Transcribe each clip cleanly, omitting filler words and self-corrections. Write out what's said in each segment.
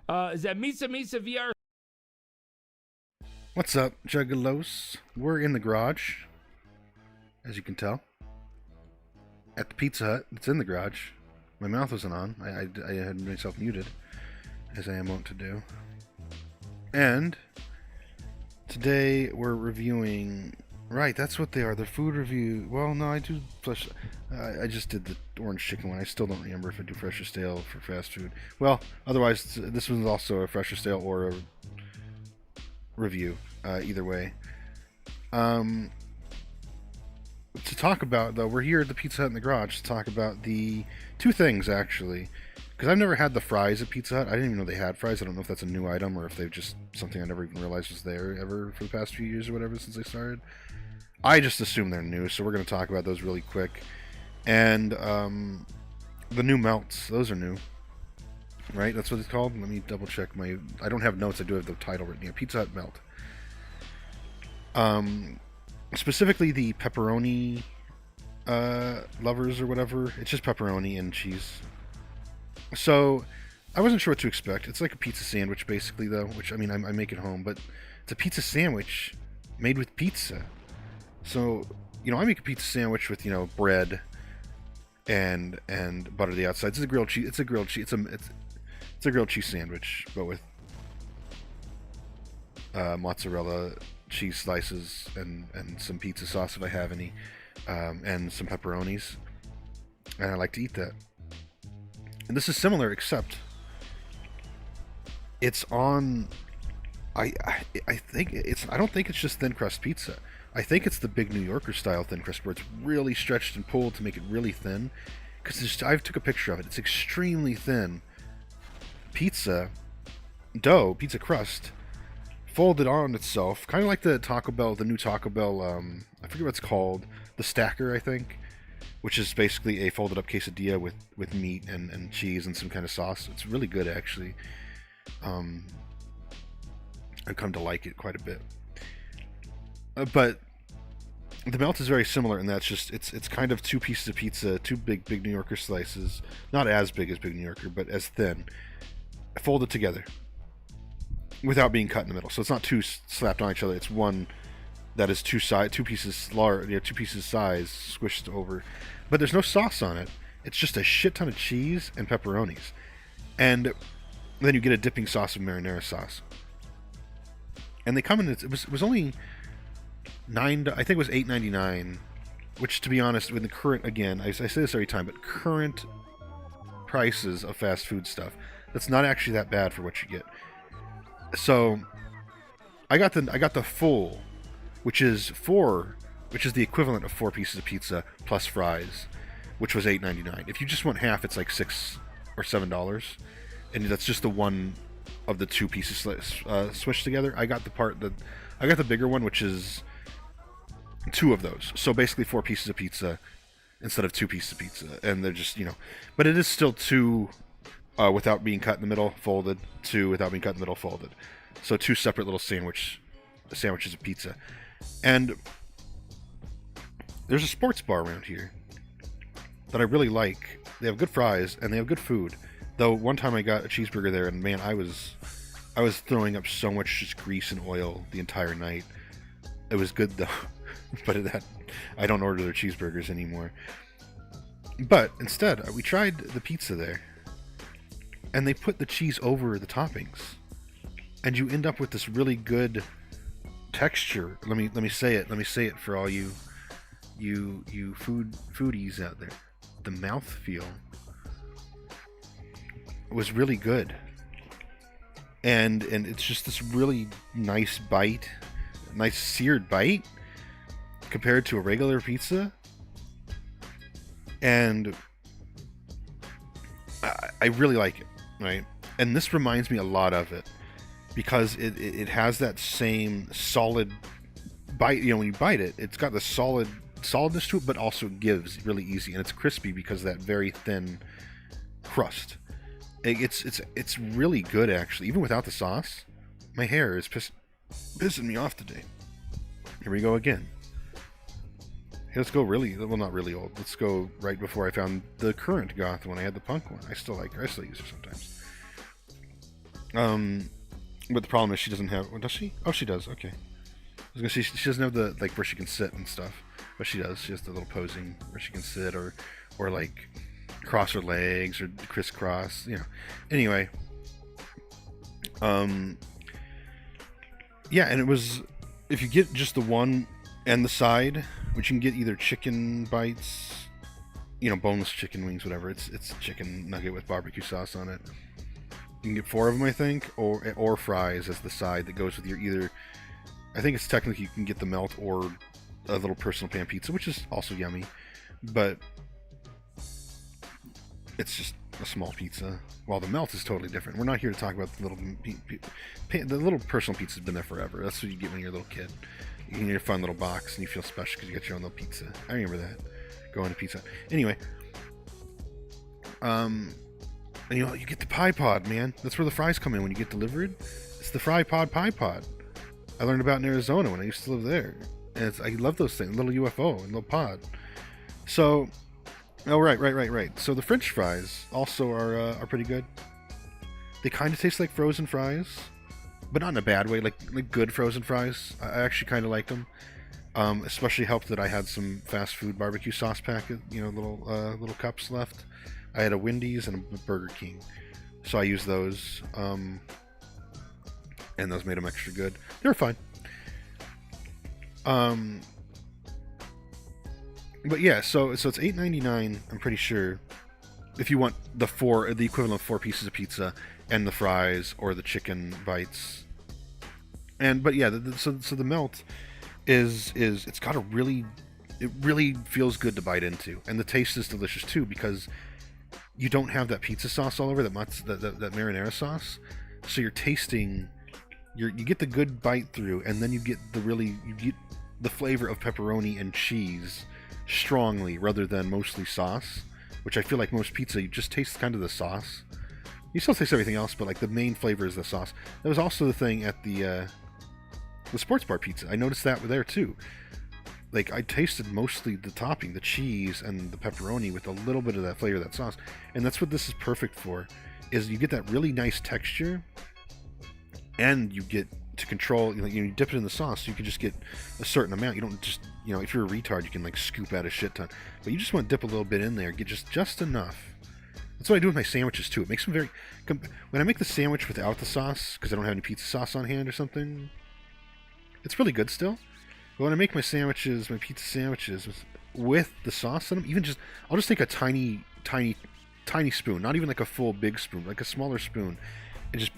Is that MisaMisaVR? What's up, Juggalos? We're in the garage, as you can tell, at the Pizza Hut. It's in the garage. My mouth wasn't on. I had myself muted, as I am wont to do. And today we're reviewing... Right, that's what they are. They're food review. Well, no, I do flesh... I just did the orange chicken one. I still don't remember if I do fresh or stale for fast food. Well, otherwise, this one's also a fresh or stale or a review. Either way. To talk about, though, we're here at the Pizza Hut in the garage to talk about the two things, actually. Because I've never had the fries at Pizza Hut. I didn't even know they had fries. I don't know if that's a new item or if they've just something I never even realized was there ever for the past few years or whatever since they started. I just assume they're new, so we're going to talk about those really quick. And the new melts, those are new. Right? That's what it's called? Let me double check my... I don't have notes, I do have the title written here. Pizza Hut Melt. Specifically the pepperoni lovers or whatever. It's just pepperoni and cheese. So, I wasn't sure what to expect. It's like a pizza sandwich, basically, though. Which, I mean, I make it home. But it's a pizza sandwich made with pizza. So, you know, I make a pizza sandwich with, you know, bread and butter to the outside. It's a grilled cheese. It's a grilled cheese. It's a grilled cheese sandwich, but with mozzarella cheese slices and some pizza sauce if I have any, and some pepperonis. And I like to eat that. And this is similar, except it's on... I think it's... I don't think it's just thin crust pizza. I think it's the big New Yorker style thin crust where it's really stretched and pulled to make it really thin. Because I took a picture of it. It's extremely thin pizza dough, pizza crust, folded on itself, kind of like the Taco Bell, the new Taco Bell. I forget what it's called. The Stacker, I think. Which is basically a folded up quesadilla with meat and cheese and some kind of sauce. It's really good, actually. I've come to like it quite a bit. But the melt is very similar in that it's kind of two pieces of pizza, two big New Yorker slices, not as big as big New Yorker, but as thin, folded together without being cut in the middle. So it's not two slapped on each other. It's one that is two pieces large, you know, 2 pieces size squished over. But there's no sauce on it. It's just a shit ton of cheese and pepperonis. And then you get a dipping sauce of marinara sauce. And they come in, it was only I think it was $8.99, which, to be honest, with the current, again, I say this every time, but current prices of fast food stuff, that's not actually that bad for what you get. So I got the full, which is the equivalent of 4 pieces of pizza plus fries, which was $8.99. If you just want half, it's like $6 or $7, and that's just the one of the 2 pieces swished together. I got the bigger one, which is 2 of those. So basically 4 pieces of pizza instead of 2 pieces of pizza, and they're just, you know, but it is still 2 without being cut in the middle, folded. 2 without being cut in the middle, folded. So 2 separate little sandwiches of pizza. And there's a sports bar around here that I really like. They have good fries and they have good food. Though one time I got a cheeseburger there, and man, I was throwing up so much just grease and oil the entire night. It was good though, but I don't order their cheeseburgers anymore. But instead, we tried the pizza there, and they put the cheese over the toppings, and you end up with this really good texture. Let me say it for all you foodies out there. The mouthfeel was really good, and it's just this really nice bite, nice seared bite compared to a regular pizza, and I really like it, right? And this reminds me a lot of it because it has that same solid bite. You know, when you bite it, it's got the solidness to it, but also gives really easy, and it's crispy because of that very thin crust. It's really good, actually, even without the sauce. My hair is pissing me off today. Here we go again. Let's go not really old. Let's go right before I found the current goth one. I had the punk one. I still use it sometimes. But the problem is she doesn't have. Well, does she? Oh, she does. Okay. I was gonna say she doesn't have the like where she can sit and stuff, but she does. She has the little posing where she can sit or like cross her legs or crisscross. You know. Anyway. Yeah, and it was if you get just the one and the side, which you can get either chicken bites, you know, boneless chicken wings, whatever. It's a chicken nugget with barbecue sauce on it. You can get 4 of them, I think, or fries as the side that goes with your either. I think it's technically you can get the melt or a little personal pan pizza, which is also yummy, but it's just a small pizza. While the melt is totally different. We're not here to talk about the little personal pizza's been there forever. That's what you get when you're a little kid. You get your fun little box and you feel special because you got your own little pizza. I remember that. Going to pizza. Anyway, and you know you get the pie pod, man. That's where the fries come in when you get delivered. It's the fry pod pie pod. I learned about in Arizona when I used to live there. And I love those things. Little UFO and little pod. So. Oh, right. So the French fries also are pretty good. They kind of taste like frozen fries, but not in a bad way, like good frozen fries. I actually kind of liked them. Especially helped that I had some fast food barbecue sauce packet, you know, little cups left. I had a Wendy's and a Burger King, so I used those, and those made them extra good. They were fine. But yeah, so it's $8.99. I'm pretty sure, if you want the equivalent of 4 pieces of pizza and the fries or the chicken bites. But yeah, so the melt is it's got it really feels good to bite into, and the taste is delicious too because you don't have that pizza sauce all over that marinara sauce, so you're tasting, you get the good bite through, and then you get the flavor of pepperoni and cheese strongly rather than mostly sauce, which I feel like most pizza you just taste kind of the sauce. You still taste everything else, but like the main flavor is the sauce. That was also the thing at the sports bar pizza. I noticed that there too. Like I tasted mostly the topping, the cheese and the pepperoni with a little bit of that flavor of that sauce. And that's what this is perfect for, is you get that really nice texture and you get to control, you dip it in the sauce, so you can just get a certain amount. You don't just, if you're a retard, you can like scoop out a shit ton, but you just want to dip a little bit in there, get just enough. That's what I do with my sandwiches too. It makes them very. When I make the sandwich without the sauce, because I don't have any pizza sauce on hand or something, it's really good still. But when I make my pizza sandwiches with the sauce in them, I'll just take a tiny spoon, not even like a full big spoon, like a smaller spoon, and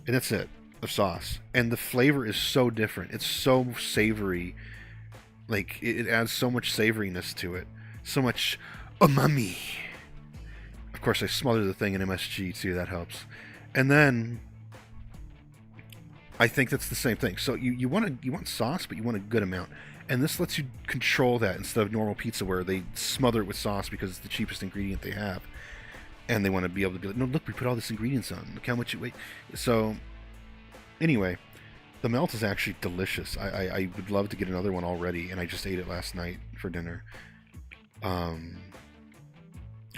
that's it. Of sauce, and the flavor is so different. It's so savory, like it adds so much savoriness to it, so much umami. Of course, I smother the thing in MSG too. That helps. And then I think that's the same thing. So you want sauce, but you want a good amount, and this lets you control that instead of normal pizza where they smother it with sauce because it's the cheapest ingredient they have, and they want to be able to be like, no, look, we put all these ingredients on. Look how much you wait. So. Anyway, the melt is actually delicious. I would love to get another one already, and I just ate it last night for dinner. I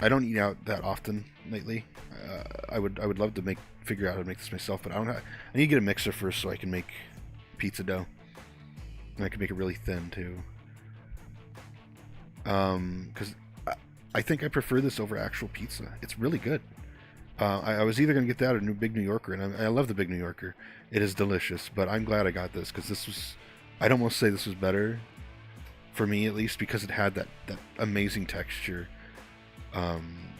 don't eat out that often lately. I would love to figure out how to make this myself, but I need to get a mixer first so I can make pizza dough, and I can make it really thin too. Because I think I prefer this over actual pizza. It's really good. I was either going to get that or Big New Yorker, and I love the Big New Yorker. It is delicious, but I'm glad I got this because I'd almost say this was better for me, at least, because it had that amazing texture, and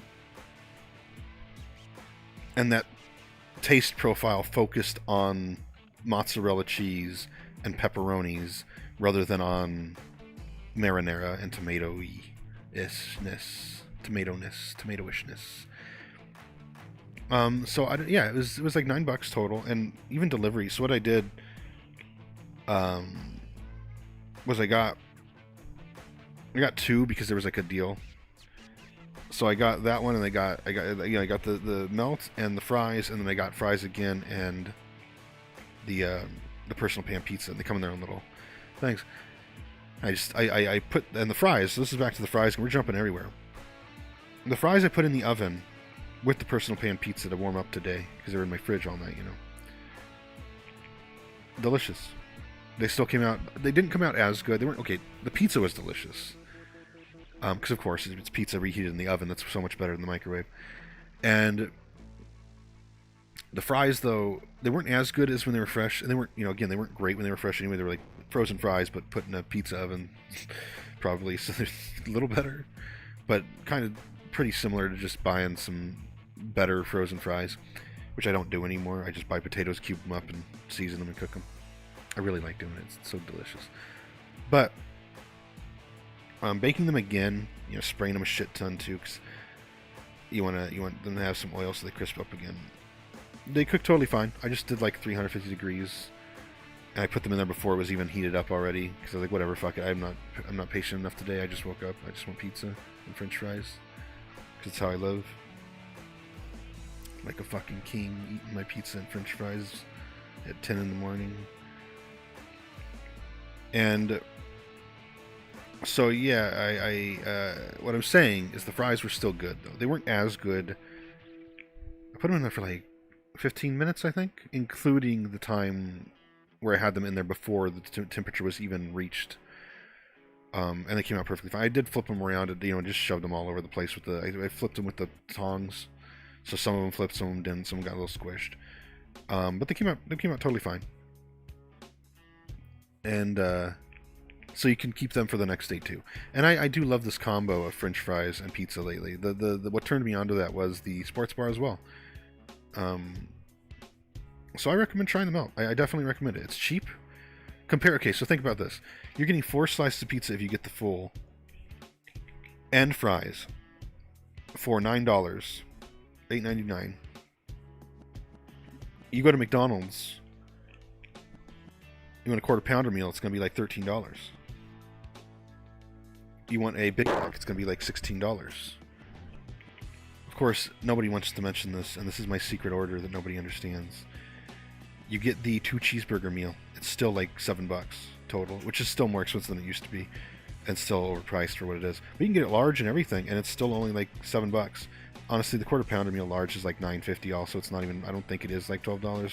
that taste profile focused on mozzarella cheese and pepperonis rather than on marinara and tomatoishness. So it was like $9 total, and even delivery. So what I did, was I got 2 because there was like a deal. So I got that one, and I got the melt and the fries, and then I got fries again and the personal pan pizza. They come in their own little things. I put, and the fries. So this is back to the fries, and we're jumping everywhere. The fries I put in the oven with the personal pan pizza to warm up today because they were in my fridge all night. Delicious. They still came out. They didn't come out as good. They weren't okay. The pizza was delicious. Because of course it's pizza reheated in the oven. That's so much better than the microwave. And the fries, though, they weren't as good as when they were fresh. And they weren't, again, they weren't great when they were fresh anyway. They were like frozen fries, but put in a pizza oven, probably. So they're a little better, but kind of pretty similar to just buying some better frozen fries, which I don't do anymore. I just buy potatoes, cube them up, and season them and cook them. I really like doing it. It's so delicious. But baking them again, spraying them a shit ton too, because you want them to have some oil so they crisp up again. They cook totally fine. I just did like 350 degrees, and I put them in there before it was even heated up already. Because I was like, whatever, fuck it. I'm not patient enough today. I just woke up. I just want pizza and French fries, because it's how I live. Like a fucking king, eating my pizza and French fries at 10 in the morning. And so yeah, I what I'm saying is the fries were still good though. They weren't as good. I put them in there for like 15 minutes, I think, including the time where I had them in there before the temperature was even reached. And they came out perfectly fine. I did flip them around, and just shoved them all over the place with the. I flipped them with the tongs, so some of them flipped, some of them didn't, some got a little squished. But they came out totally fine. And so you can keep them for the next day too. And I do love this combo of French fries and pizza lately. The what turned me onto that was the sports bar as well. So I recommend trying them out. I definitely recommend it. It's cheap. Okay, so think about this. You're getting 4 slices of pizza if you get the full, and fries for $9, $8.99. You go to McDonald's, you want a quarter pounder meal, it's going to be like $13. You want a Big Mac, it's going to be like $16. Of course, nobody wants to mention this, and this is my secret order that nobody understands. You get the 2 cheeseburger meal. It's still like $7 total, which is still more expensive than it used to be, and still overpriced for what it is. But you can get it large and everything, and it's still only like $7. Honestly, the quarter pounder meal large is like $9.50. Also, it's not even. I don't think it is like $12.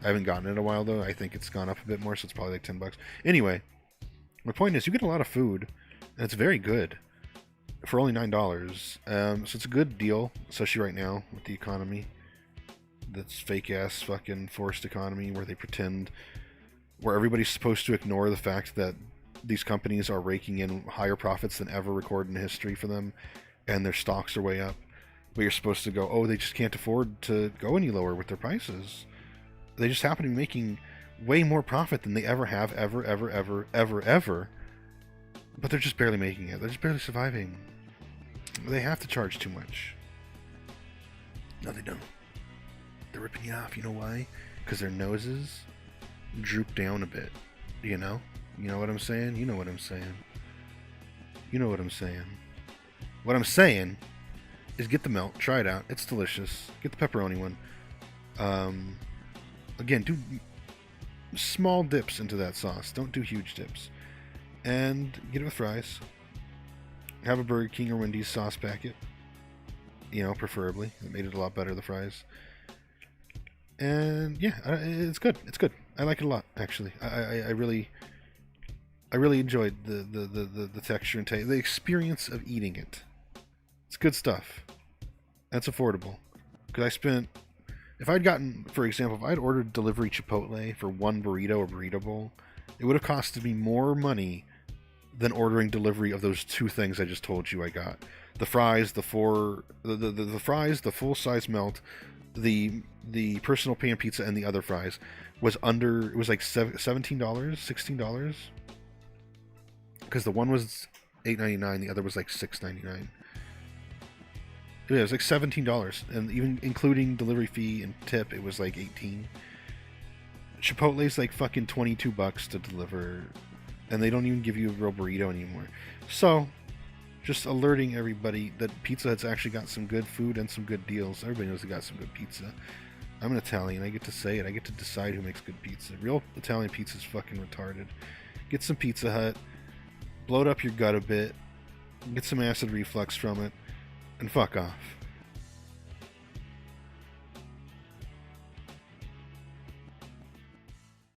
I haven't gotten it in a while though. I think it's gone up a bit more, so it's probably like $10. Anyway, my point is, you get a lot of food, and it's very good for only $9. So it's a good deal, especially right now with the economy. That's fake ass fucking forced economy where they pretend, where everybody's supposed to ignore the fact that these companies are raking in higher profits than ever recorded in history for them, and their stocks are way up. But you're supposed to go, oh, they just can't afford to go any lower with their prices. They just happen to be making way more profit than they ever have, ever. But they're just barely making it. They're just barely surviving. They have to charge too much. No, they don't. They're ripping you off. You know why? Because their noses droop down a bit. You know? You know what I'm saying? You know what I'm saying. You know what I'm saying. What I'm saying is get the melt. Try it out. It's delicious. Get the pepperoni one. Again, do small dips into that sauce. Don't do huge dips. And get it with fries. Have a Burger King or Wendy's sauce packet. Preferably. It made it a lot better, the fries. And yeah, it's good. It's good. I like it a lot, actually. I really enjoyed the texture and taste, the experience of eating it. It's good stuff. That's affordable. Because if I'd gotten, for example, if I'd ordered delivery Chipotle for one burrito or burrito bowl, it would have costed me more money than ordering delivery of those 2 things I just told you I got. The fries, the fries, the full size melt, the personal pan pizza, and the other fries was it was like $17, $16, because the one was $8.99, the other was like $6.99. Yeah, it was like $17, and even including delivery fee and tip, it was like $18. Chipotle's like fucking $22 to deliver, and they don't even give you a real burrito anymore. So, just alerting everybody that Pizza Hut's actually got some good food and some good deals. Everybody knows they got some good pizza. I'm an Italian. I get to say it. I get to decide who makes good pizza. Real Italian pizza is fucking retarded. Get some Pizza Hut. Bloat up your gut a bit. Get some acid reflux from it. And fuck off.